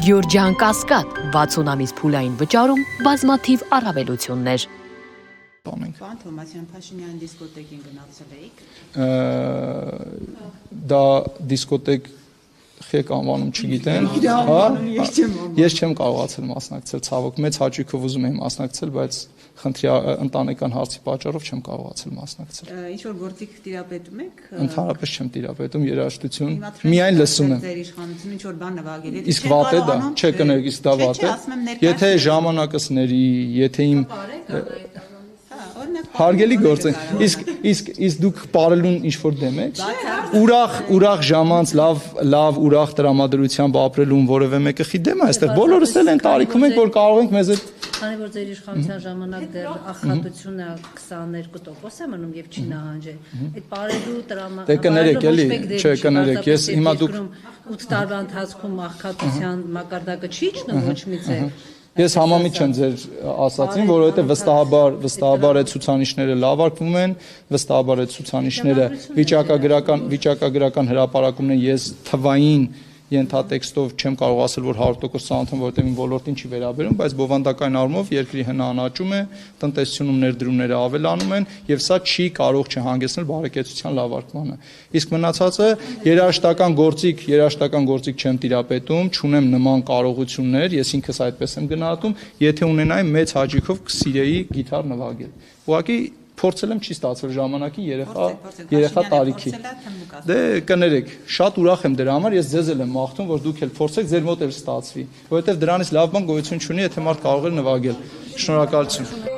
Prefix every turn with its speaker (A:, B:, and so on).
A: Գյորջյան Կասկադ 60 ամիս փուլային վճարում բազմաթիվ առավելություններ։
B: Պարոն Թոմասյան, Փաշինյան դիսկոտեկին գնացել էիք։
C: Դա դիսկոտեկ խեք անվանում չգիտեմ, ես չեմ կարողացել մասնակցել, ցավոք, մեծ հաճույքով ուզում եմ մասնակցել, բայց խնդրի ընտանեկան հարցի պատճառով չեմ կարողացել մասնակցել։
B: Ինչ որ գործիք տիրապետում եք։
C: Ընդհանրապես չեմ տիրապետում, երաժշտություն, միայն լսում եմ։
B: Ձեր իշխանությունը ինչ որ բան նվագել,
C: իսկ վատ է դա, չէ կներեք, իսկ դա վատ է։ Եթե ժամանակս ների, եթե իմ հարգելի գործ է, իսկ դուք պարելուն ինչ-որ դեմ եք, ուրախ ժամանց, լավ ուրախ տրամադրությամբ ապրելուն որևէ մեկը խի դեմ է, այստեղ բոլորս էլ են տարիքում ենք, որ կարող ենք մեզ այդ
D: Քանի որ ձեր իշխանության ժամանակ դեռ ախտությունը 22% է մնում եւ չի նահանջել, այդ պարելու
C: կներեք, ես հիմա դուք
D: 8 տարվա ընթացքում աղքատության մակարդակը չի իջնում ոչ մի ձև։
C: Ես համամիջ եմ ձեր ասացին, որովհետև վստահաբար այդ ցուցանիշները լավարկվում են, վստահաբար այդ ցուցանիշները վիճակագրական հրապարակումն են, ես թվային ենթատեքստով չեմ կարող ասել, որ 100% ծանոթ եմ, որովհետև իմ ոլորտին չի վերաբերում, բայց բովանդակային առումով երկրի հնան աճում է, տնտեսությունում ներդրումները ավելանում են եւ սա չի կարող չհանգեցնել բարեկեցության լավարկմանը։ Իսկ մնացածը երաժշտական գործիք չեմ տիրապետում, չունեմ նման կարողություններ, ես ինքս այդպես եմ գնահատում, եթե ունենայի մեծ հաճույքով կսիրեի գիտար նվագել։ Ուղղակի փորձել եմ չի ստացվել ժամանակին երեխա տարիքի։ Դե կներեք, շատ ուրախ եմ դրա համար, ես ձեզ էլ եմ մաղթում, որ դուք էլ փորձեք, ձեր մոտ էլ ստացվի, որովհետև դրանից լավ բան գոյություն չունի, եթե մարդ կարող է նվագել։ Շնորհակալություն։